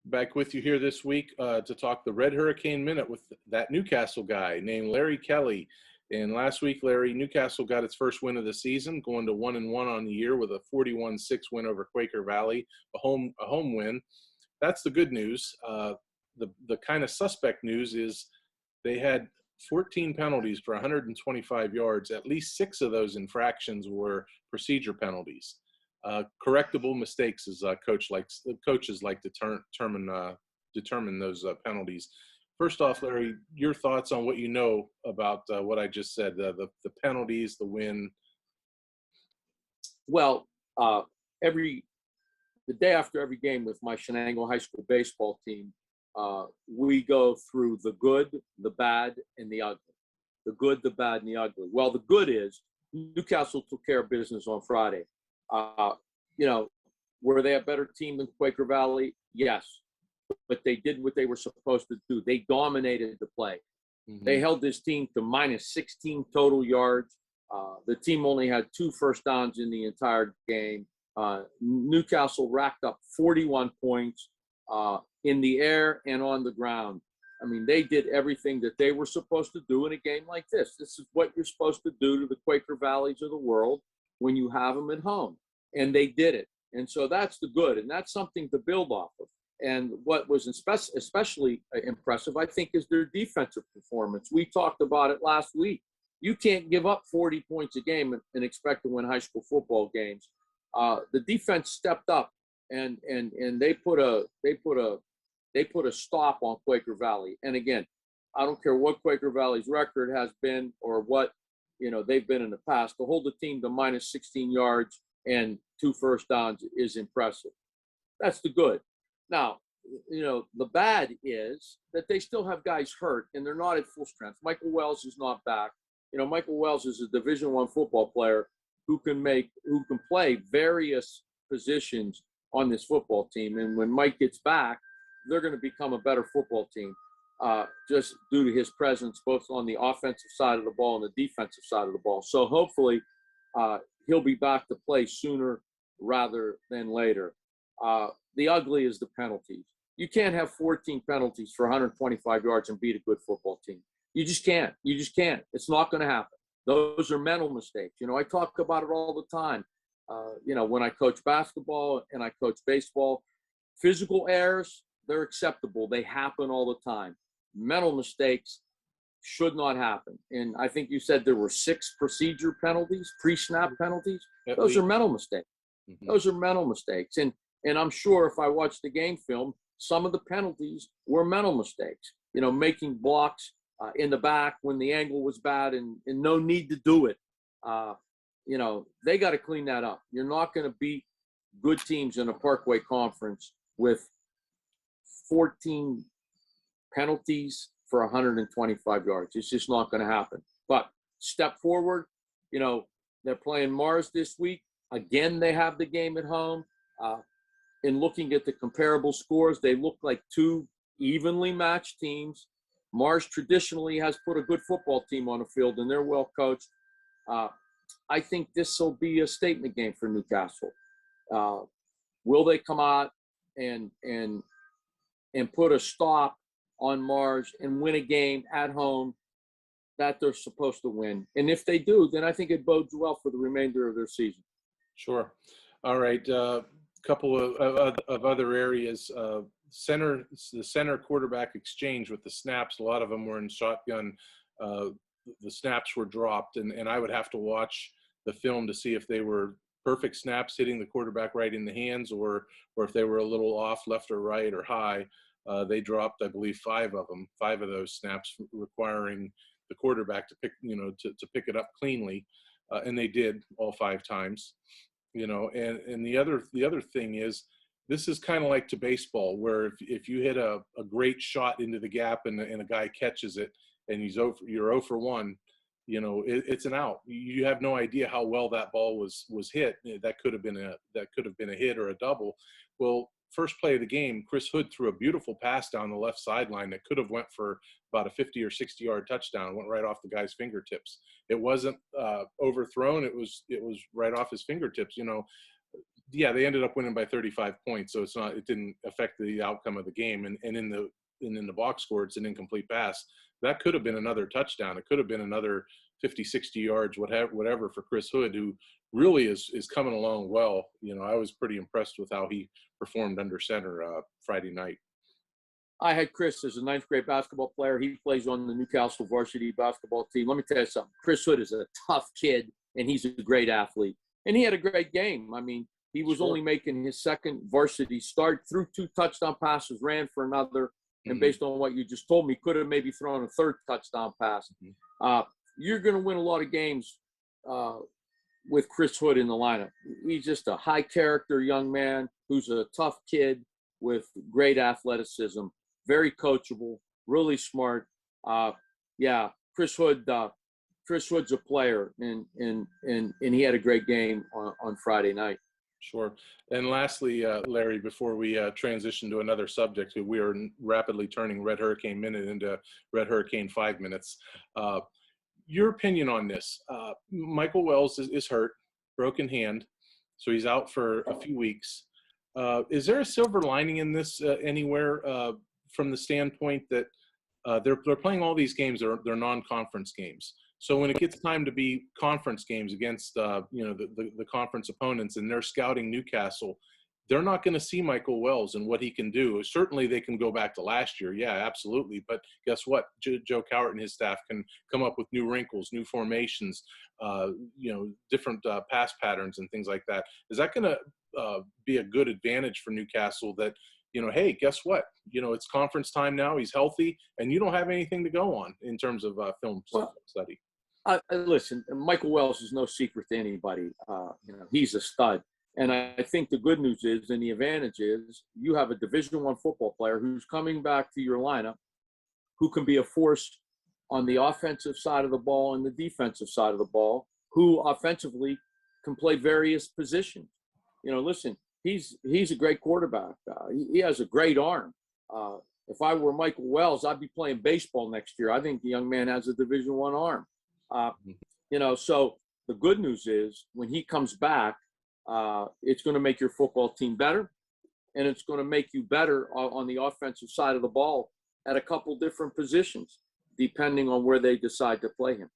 Back with you here this week to talk the Red Hurricane Minute with that Newcastle guy named Larry Kelly. And last week, Larry, Newcastle got its first win of the season, going to 1-1 on the year with a 41-6 win over Quaker Valley, a home win. That's the good news. The kind of suspect news is they had 14 penalties for 125 yards. At least 6 of those infractions were procedure penalties. Correctable mistakes, as coaches like to determine those penalties. First off, Larry, your thoughts on what you know about what I just said, the penalties, the win. Well, the day after every game with my Shenango High School baseball team, we go through the good, the bad, and the ugly. The good, the bad, and the ugly. Well, the good is Newcastle took care of business on Friday. Were they a better team than Quaker Valley? Yes. But they did what they were supposed to do. They dominated the play. Mm-hmm. They held this team to minus 16 total yards. The team only had 2 first downs in the entire game. Newcastle racked up 41 points in the air and on the ground. I mean, they did everything that they were supposed to do in a game like this. This is what you're supposed to do to the Quaker Valleys of the world when you have them at home. And they did it. And so that's the good. And that's something to build off of. And what was especially impressive, I think, is their defensive performance. We talked about it last week. You can't give up 40 points a game and expect to win high school football games. The defense stepped up and they put a stop on Quaker Valley. And again, I don't care what Quaker Valley's record has been or what they've been in the past. To hold the team to minus 16 yards and 2 first downs is impressive. That's the good. Now, the bad is that they still have guys hurt and they're not at full strength. Michael Wells is not back. Michael Wells is a Division I football player who can play various positions on this football team. And when Mike gets back, they're going to become a better football team just due to his presence both on the offensive side of the ball and the defensive side of the ball. So hopefully he'll be back to play sooner rather than later. The ugly is the penalties. You can't have 14 penalties for 125 yards and beat a good football team. You just can't. It's not going to happen. Those are mental mistakes. I talk about it all the time. When I coach basketball and I coach baseball, physical errors, they're acceptable. They happen all the time. Mental mistakes should not happen. And I think you said there were 6 procedure penalties, pre-snap penalties. Those are mental mistakes. Mm-hmm. Those are mental mistakes. And I'm sure if I watched the game film, some of the penalties were mental mistakes. Making blocks in the back when the angle was bad and no need to do it. They got to clean that up. You're not going to beat good teams in a Parkway Conference with 14 penalties for 125 yards. It's just not going to happen. But step forward. They're playing Mars this week. Again, they have the game at home. In looking at the comparable scores, they look like 2 evenly matched teams. Mars traditionally has put a good football team on the field, and they're well coached. I think this will be a statement game for Newcastle. Will they come out and put a stop on Mars and win a game at home that they're supposed to win? And if they do, then I think it bodes well for the remainder of their season. Sure. All right. Couple of other areas. The center quarterback exchange with the snaps. A lot of them were in shotgun. The snaps were dropped, and I would have to watch the film to see if they were perfect snaps hitting the quarterback right in the hands, or if they were a little off left or right or high. They dropped, I believe, 5 of them, 5 of those snaps, requiring the quarterback to pick it up cleanly, and they did all 5 times. And the other thing is, this is kind of like to baseball, where if you hit a great shot into the gap and a guy catches it and you're 0 for 1, it's an out. You have no idea how well that ball was hit. That could have been a hit or a double. Well, first play of the game, Chris Hood threw a beautiful pass down the left sideline that could have went for about a 50 or 60 yard touchdown. It went right off the guy's fingertips. It wasn't overthrown. It was right off his fingertips. yeah, they ended up winning by 35 points, so it didn't affect the outcome of the game. And in the box score, it's an incomplete pass. That could have been another touchdown. It could have been another 50, 60 yards, whatever for Chris Hood, who really is coming along well. I was pretty impressed with how he performed under center Friday night. I had Chris as a ninth grade basketball player. He plays on the Newcastle varsity basketball team. Let me tell you something. Chris Hood is a tough kid, and he's a great athlete. And he had a great game. I mean, he was only making his second varsity start, threw 2 touchdown passes, ran for another, and based on what you just told me, could have maybe thrown a 3rd touchdown pass. You're going to win a lot of games with Chris Hood in the lineup. He's just a high-character young man who's a tough kid with great athleticism. Very coachable, really smart. Chris Hood's a player, and he had a great game on Friday night. Sure. And lastly, Larry, before we transition to another subject, we are rapidly turning Red Hurricane Minute into Red Hurricane 5 minutes. Your opinion on this? Michael Wells is hurt, broken hand, so he's out for a few weeks. Is there a silver lining in this anywhere? From the standpoint that they're playing all these games, they're non-conference games. So when it gets time to be conference games against the conference opponents, and they're scouting Newcastle, they're not going to see Michael Wells and what he can do. Certainly they can go back to last year, yeah, absolutely. But guess what? Joe Cowart and his staff can come up with new wrinkles, new formations, different pass patterns and things like that. Is that going to be a good advantage for Newcastle that, hey, guess what? It's conference time now. He's healthy, and you don't have anything to go on in terms of film study. Listen, Michael Wells is no secret to anybody. He's a stud. And I think the good news is, and the advantage is, you have a Division I football player who's coming back to your lineup, who can be a force on the offensive side of the ball and the defensive side of the ball, who offensively can play various positions. Listen, he's a great quarterback. He has a great arm. If I were Michael Wells, I'd be playing baseball next year. I think the young man has a Division I arm. So the good news is, when he comes back, it's going to make your football team better, and it's going to make you better on the offensive side of the ball at a couple different positions, depending on where they decide to play him.